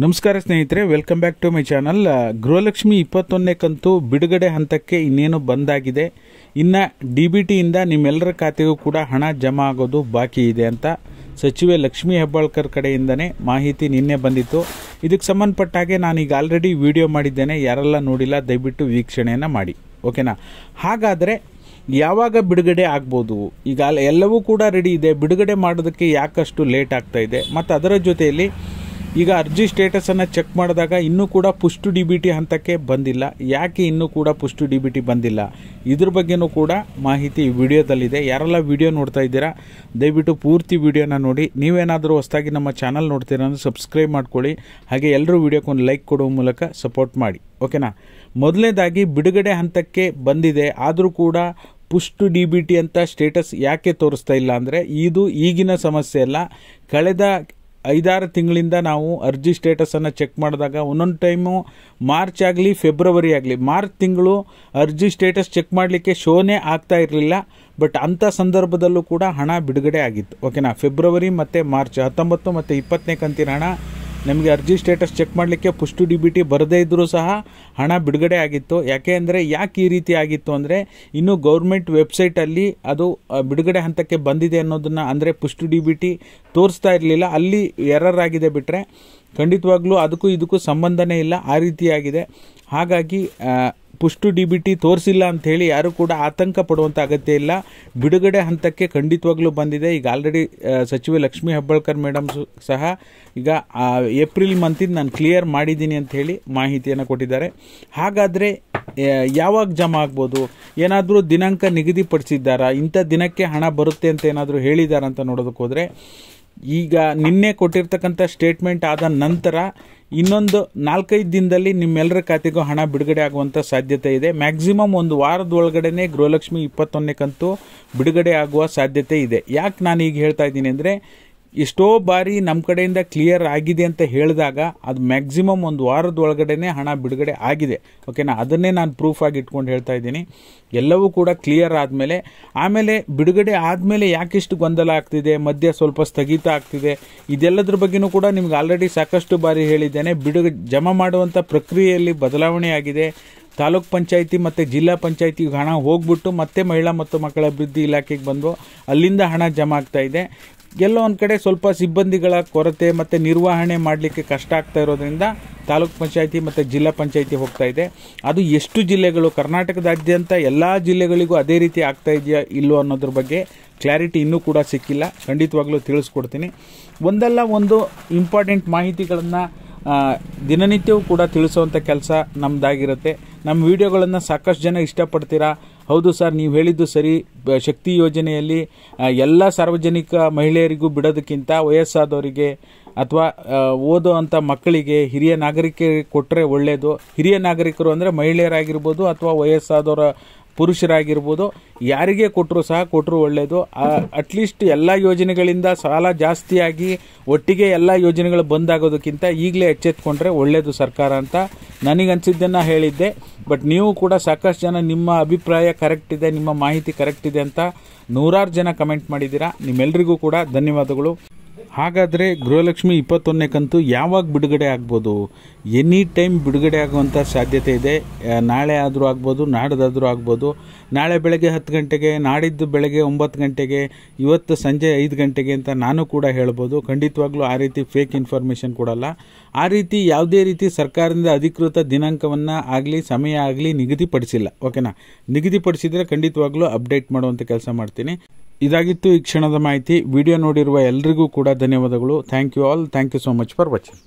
ನಮಸ್ಕಾರ ಸ್ನೇಹಿತರೆ, welcome back to my channel. Gruhalakshmi 21ನೇ ಕಂತು ಬಿಡುಗಡೆ ಹಂತಕ್ಕೆ ಇನ್ನೇನು ಬಂದಾಗಿದೆ. ಇನ್ನು DBTಯಿಂದ ನಿಮ್ಮೆಲ್ಲರ ಖಾತೆಗೂ ಕೂಡ ಹಣ ಜಮಾ ಆಗೋದು ಬಾಕಿ ಇದೆ ಅಂತ ಸಚಿವೆ ಲಕ್ಷ್ಮಿ ಹೆಬ್ಬಾಳ್ಕರ್ ಕಡೆಯಿಂದನೇ ಮಾಹಿತಿ ನಿನ್ನೆ ಬಂದಿತ್ತು. ಇದಕ್ಕೆ ಸಂಬಂಧಪಟ್ಟ ಹಾಗೆ ನಾನೀಗ ಆಲ್ರೆಡಿ ವಿಡಿಯೋ ಮಾಡಿದ್ದೇನೆ. ಯಾರೆಲ್ಲ ನೋಡಿಲ್ಲ ದಯವಿಟ್ಟು ವೀಕ್ಷಣೆಯನ್ನು ಮಾಡಿ, ಓಕೆನಾ? ಹಾಗಾದರೆ ಯಾವಾಗ ಬಿಡುಗಡೆ ಆಗ್ಬೋದು? ಈಗ ಎಲ್ಲವೂ ಕೂಡ ರೆಡಿ ಇದೆ. ಬಿಡುಗಡೆ ಮಾಡೋದಕ್ಕೆ ಯಾಕಷ್ಟು ಲೇಟ್ ಆಗ್ತಾ ಇದೆ? ಮತ್ತು ಅದರ ಜೊತೆಯಲ್ಲಿ ಈಗ ಅರ್ಜಿ ಸ್ಟೇಟಸನ್ನು ಚೆಕ್ ಮಾಡಿದಾಗ ಇನ್ನೂ ಕೂಡ ಪುಷ್ ಟು DBT ಹಂತಕ್ಕೆ ಬಂದಿಲ್ಲ. ಯಾಕೆ ಇನ್ನೂ ಕೂಡ ಪುಷ್ ಟು DBT ಬಂದಿಲ್ಲ? ಇದ್ರ ಬಗ್ಗೆನೂ ಕೂಡ ಮಾಹಿತಿ ಈ ವಿಡಿಯೋದಲ್ಲಿದೆ. ಯಾರೆಲ್ಲ ವಿಡಿಯೋ ನೋಡ್ತಾ ಇದ್ದೀರಾ ದಯವಿಟ್ಟು ಪೂರ್ತಿ ವಿಡಿಯೋನ ನೋಡಿ. ನೀವೇನಾದರೂ ಹೊಸದಾಗಿ ನಮ್ಮ ಚಾನಲ್ ನೋಡ್ತೀರಾ ಅಂದರೆ ಸಬ್ಸ್ಕ್ರೈಬ್ ಮಾಡ್ಕೊಳ್ಳಿ. ಹಾಗೆ ಎಲ್ಲರೂ ವಿಡಿಯೋಕ್ಕೊಂದು ಲೈಕ್ ಕೊಡುವ ಮೂಲಕ ಸಪೋರ್ಟ್ ಮಾಡಿ, ಓಕೆನಾ? ಮೊದಲನೇದಾಗಿ ಬಿಡುಗಡೆ ಹಂತಕ್ಕೆ ಬಂದಿದೆ, ಆದರೂ ಕೂಡ ಪುಷ್ ಟು DBT ಅಂತ ಸ್ಟೇಟಸ್ ಯಾಕೆ ತೋರಿಸ್ತಾ ಇಲ್ಲ ಅಂದರೆ ಇದು ಈಗಿನ ಸಮಸ್ಯೆ ಅಲ್ಲ. ಕಳೆದ 5-6 ತಿಂಗಳಿಂದ ನಾವು ಅರ್ಜಿ ಸ್ಟೇಟಸನ್ನು ಚೆಕ್ ಮಾಡಿದಾಗ ಒಂದೊಂದು ಟೈಮು ಮಾರ್ಚ್ ಆಗಲಿ ಫೆಬ್ರವರಿ ಆಗಲಿ, ಮಾರ್ಚ್ ತಿಂಗಳು ಅರ್ಜಿ ಸ್ಟೇಟಸ್ ಚೆಕ್ ಮಾಡಲಿಕ್ಕೆ ಶೋನೇ ಆಗ್ತಾ ಇರಲಿಲ್ಲ. ಬಟ್ ಅಂಥ ಸಂದರ್ಭದಲ್ಲೂ ಕೂಡ ಹಣ ಬಿಡುಗಡೆ ಆಗಿತ್ತು, ಓಕೆನಾ? ಫೆಬ್ರವರಿ ಮತ್ತು ಮಾರ್ಚ್ 19 ಮತ್ತು 20ನೇ ಕಂತಿನ ಹಣ ನಮಗೆ ಅರ್ಜಿ ಸ್ಟೇಟಸ್ ಚೆಕ್ ಮಾಡಲಿಕ್ಕೆ ಪುಷ್ ಟು DBT ಬರದೇ ಇದ್ದರೂ ಸಹ ಹಣ ಬಿಡುಗಡೆ ಆಗಿತ್ತು. ಯಾಕೆ ಅಂದರೆ ಯಾಕೆ ಈ ರೀತಿ ಆಗಿತ್ತು ಅಂದರೆ ಇನ್ನೂ ಗೌರ್ಮೆಂಟ್ ವೆಬ್ಸೈಟಲ್ಲಿ ಅದು ಬಿಡುಗಡೆ ಹಂತಕ್ಕೆ ಬಂದಿದೆ ಅನ್ನೋದನ್ನು, ಅಂದರೆ ಪುಷ್ ಟು DBT ತೋರಿಸ್ತಾ ಇರಲಿಲ್ಲ. ಅಲ್ಲಿ ಎರರ್ ಆಗಿದೆ ಬಿಟ್ಟರೆ ಖಂಡಿತವಾಗ್ಲೂ ಅದಕ್ಕೂ ಇದಕ್ಕೂ ಸಂಬಂಧನೇ ಇಲ್ಲ, ಆ ರೀತಿಯಾಗಿದೆ. ಹಾಗಾಗಿ ಪುಷ್ ಟು DBT ತೋರಿಸಿಲ್ಲ ಅಂಥೇಳಿ ಯಾರೂ ಕೂಡ ಆತಂಕ ಪಡುವಂಥ ಅಗತ್ಯ ಇಲ್ಲ. ಬಿಡುಗಡೆ ಹಂತಕ್ಕೆ ಖಂಡಿತವಾಗ್ಲೂ ಬಂದಿದೆ. ಈಗ ಆಲ್ರೆಡಿ ಸಚಿವೆ ಲಕ್ಷ್ಮಿ ಹೆಬ್ಬಾಳ್ಕರ್ ಮೇಡಮ್ ಸಹ ಈಗ ಏಪ್ರಿಲ್ ಮಂತಿಂದ ನಾನು ಕ್ಲಿಯರ್ ಮಾಡಿದ್ದೀನಿ ಅಂತ ಹೇಳಿ ಮಾಹಿತಿಯನ್ನು ಕೊಟ್ಟಿದ್ದಾರೆ. ಹಾಗಾದರೆ ಯಾವಾಗ ಜಮಾ ಆಗ್ಬೋದು? ಏನಾದರೂ ದಿನಾಂಕ ನಿಗದಿಪಡಿಸಿದ್ದಾರಾ? ಇಂಥ ದಿನಕ್ಕೆ ಹಣ ಬರುತ್ತೆ ಅಂತ ಏನಾದರೂ ಹೇಳಿದಾರಾ ಅಂತ ನೋಡೋದಕ್ಕೆ ಹೋದರೆ, ಈಗ ನಿನ್ನೆ ಕೊಟ್ಟಿರ್ತಕ್ಕಂಥ ಸ್ಟೇಟ್ಮೆಂಟ್ ಆದ ನಂತರ ಇನ್ನೊಂದು 4-5 ದಿನದಲ್ಲಿ ನಿಮ್ಮೆಲ್ಲರ ಖಾತೆಗೂ ಹಣ ಬಿಡುಗಡೆ ಆಗುವಂಥ ಸಾಧ್ಯತೆ ಇದೆ. ಮ್ಯಾಕ್ಸಿಮಮ್ ಒಂದು ವಾರದೊಳಗಡೆ ಗೃಹಲಕ್ಷ್ಮಿ 21ನೇ ಕಂತು ಬಿಡುಗಡೆ ಆಗುವ ಸಾಧ್ಯತೆ ಇದೆ. ಯಾಕೆ ನಾನು ಈಗ ಹೇಳ್ತಾ ಇದ್ದೀನಿ ಅಂದರೆ, ಎಷ್ಟೋ ಬಾರಿ ನಮ್ಮ ಕಡೆಯಿಂದ ಕ್ಲಿಯರ್ ಆಗಿದೆ ಅಂತ ಹೇಳಿದಾಗ ಅದು ಮ್ಯಾಕ್ಸಿಮಮ್ ಒಂದು ವಾರದೊಳಗಡೆ ಹಣ ಬಿಡುಗಡೆ ಆಗಿದೆ, ಓಕೆನಾ? ಅದನ್ನೇ ನಾನು ಪ್ರೂಫ್ ಆಗಿ ಇಟ್ಕೊಂಡು ಹೇಳ್ತಾ ಇದ್ದೀನಿ. ಎಲ್ಲವೂ ಕೂಡ ಕ್ಲಿಯರ್ ಆಮೇಲೆ ಬಿಡುಗಡೆ ಆದಮೇಲೆ ಯಾಕಿಷ್ಟು ಗೊಂದಲ ಆಗ್ತಿದೆ, ಮಧ್ಯ ಸ್ವಲ್ಪ ಸ್ಥಗಿತ ಆಗ್ತಿದೆ, ಇದೆಲ್ಲದ್ರ ಬಗ್ಗೆನೂ ಕೂಡ ನಿಮ್ಗೆ ಆಲ್ರೆಡಿ ಸಾಕಷ್ಟು ಬಾರಿ ಹೇಳಿದ್ದೇನೆ. ಜಮಾ ಮಾಡುವಂಥ ಪ್ರಕ್ರಿಯೆಯಲ್ಲಿ ಬದಲಾವಣೆ ಆಗಿದೆ. ತಾಲೂಕ್ ಪಂಚಾಯಿತಿ ಮತ್ತು ಜಿಲ್ಲಾ ಪಂಚಾಯಿತಿಗೆ ಹಣ ಹೋಗ್ಬಿಟ್ಟು ಮತ್ತೆ ಮಹಿಳಾ ಮತ್ತು ಮಕ್ಕಳ ಅಭಿವೃದ್ಧಿ ಇಲಾಖೆಗೆ ಬಂದು ಅಲ್ಲಿಂದ ಹಣ ಜಮಾ ಆಗ್ತಾ ಇದೆ. ಎಲ್ಲೋ ಒಂದು ಕಡೆ ಸ್ವಲ್ಪ ಸಿಬ್ಬಂದಿಗಳ ಕೊರತೆ ಮತ್ತು ನಿರ್ವಹಣೆ ಮಾಡಲಿಕ್ಕೆ ಕಷ್ಟ ಆಗ್ತಾ ಇರೋದ್ರಿಂದ ತಾಲೂಕ್ ಪಂಚಾಯಿತಿ ಮತ್ತು ಜಿಲ್ಲಾ ಪಂಚಾಯಿತಿ ಹೋಗ್ತಾ ಇದೆ. ಅದು ಎಷ್ಟು ಜಿಲ್ಲೆಗಳು, ಕರ್ನಾಟಕದಾದ್ಯಂತ ಎಲ್ಲ ಜಿಲ್ಲೆಗಳಿಗೂ ಅದೇ ರೀತಿ ಆಗ್ತಾ ಇದೆಯಾ ಇಲ್ಲೋ ಅನ್ನೋದ್ರ ಬಗ್ಗೆ ಕ್ಲಾರಿಟಿ ಇನ್ನೂ ಕೂಡ ಸಿಕ್ಕಿಲ್ಲ. ಖಂಡಿತವಾಗ್ಲೂ ತಿಳಿಸ್ಕೊಡ್ತೀನಿ. ಒಂದಲ್ಲ ಒಂದು ಇಂಪಾರ್ಟೆಂಟ್ ಮಾಹಿತಿಗಳನ್ನು ದಿನನಿತ್ಯವೂ ಕೂಡ ತಿಳಿಸುವಂಥ ಕೆಲಸ ನಮ್ಮದಾಗಿರುತ್ತೆ. ನಮ್ಮ ವಿಡಿಯೋಗಳನ್ನು ಸಾಕಷ್ಟು ಜನ ಇಷ್ಟಪಡ್ತೀರಾ. ಹೌದು ಸರ್, ನೀವು ಹೇಳಿದ್ದು ಸರಿ, ಶಕ್ತಿ ಯೋಜನೆಯಲ್ಲಿ ಎಲ್ಲ ಸಾರ್ವಜನಿಕ ಮಹಿಳೆಯರಿಗೂ ಬಿಡೋದಕ್ಕಿಂತ ವಯಸ್ಸಾದವರಿಗೆ ಅಥವಾ ಓದೋ ಅಂಥ ಮಕ್ಕಳಿಗೆ, ಹಿರಿಯ ನಾಗರಿಕರಿಗೆ ಕೊಟ್ಟರೆ ಒಳ್ಳೆಯದು. ಹಿರಿಯ ನಾಗರಿಕರು ಅಂದರೆ ಮಹಿಳೆಯರಾಗಿರ್ಬೋದು ಅಥವಾ ವಯಸ್ಸಾದವರ ಪುರುಷರಾಗಿರ್ಬೋದು, ಯಾರಿಗೆ ಕೊಟ್ಟರು ಒಳ್ಳೆಯದು. ಅಟ್ಲೀಸ್ಟ್ ಎಲ್ಲ ಯೋಜನೆಗಳಿಂದ ಸಾಲ ಜಾಸ್ತಿಯಾಗಿ ಒಟ್ಟಿಗೆ ಎಲ್ಲ ಯೋಜನೆಗಳು ಬಂದಾಗೋದಕ್ಕಿಂತ ಈಗಲೇ ಎಚ್ಚೆತ್ಕೊಂಡ್ರೆ ಒಳ್ಳೆಯದು ಸರ್ಕಾರ ಅಂತ ನನಗನ್ಸಿದ್ದನ್ನು ಹೇಳಿದ್ದೆ. ಬಟ್ ನೀವು ಕೂಡ ಸಾಕಷ್ಟು ಜನ ನಿಮ್ಮ ಅಭಿಪ್ರಾಯ ಕರೆಕ್ಟ್ ಇದೆ, ನಿಮ್ಮ ಮಾಹಿತಿ ಕರೆಕ್ಟ್ ಇದೆ ಅಂತ ನೂರಾರು ಜನ ಕಮೆಂಟ್ ಮಾಡಿದ್ದೀರಾ. ನಿಮ್ಮೆಲ್ಲರಿಗೂ ಕೂಡ ಧನ್ಯವಾದಗಳು. ಹಾಗಾದರೆ ಗೃಹಲಕ್ಷ್ಮಿ 21ನೇ ಕಂತು ಯಾವಾಗ ಬಿಡುಗಡೆ ಆಗ್ಬೋದು? ಎನಿ ಟೈಮ್ ಬಿಡುಗಡೆ ಆಗುವಂಥ ಸಾಧ್ಯತೆ ಇದೆ. ನಾಳೆ ಆದರೂ ಆಗ್ಬೋದು, ನಾಡ್ದಾದರೂ ಆಗ್ಬೋದು. ನಾಳೆ ಬೆಳಗ್ಗೆ 10 ಗಂಟೆಗೆ, ನಾಡಿದ್ದು ಬೆಳಗ್ಗೆ 9 ಗಂಟೆಗೆ, ಇವತ್ತು ಸಂಜೆ 5 ಗಂಟೆಗೆ ಅಂತ ನಾನು ಕೂಡ ಹೇಳ್ಬೋದು. ಖಂಡಿತವಾಗ್ಲೂ ಆ ರೀತಿ ಫೇಕ್ ಇನ್ಫಾರ್ಮೇಷನ್ ಕೊಡಲ್ಲ. ಆ ರೀತಿ ಯಾವುದೇ ರೀತಿ ಸರ್ಕಾರದಿಂದ ಅಧಿಕೃತ ದಿನಾಂಕವನ್ನು ಆಗಲಿ ಸಮಯ ಆಗಲಿ ನಿಗದಿಪಡಿಸಿಲ್ಲ, ಓಕೆನಾ? ನಿಗದಿಪಡಿಸಿದರೆ ಖಂಡಿತವಾಗ್ಲೂ ಅಪ್ಡೇಟ್ ಮಾಡುವಂಥ ಕೆಲಸ ಮಾಡ್ತೀನಿ. ಇದಾಗಿತ್ತು ಈ ಕ್ಷಣದ ಮಾಹಿತಿ. ವಿಡಿಯೋ ನೋಡಿರುವ ಎಲ್ರಿಗೂ ಕೂಡ ಧನ್ಯವಾದಗಳು. Thank you all. Thank you so much for watching.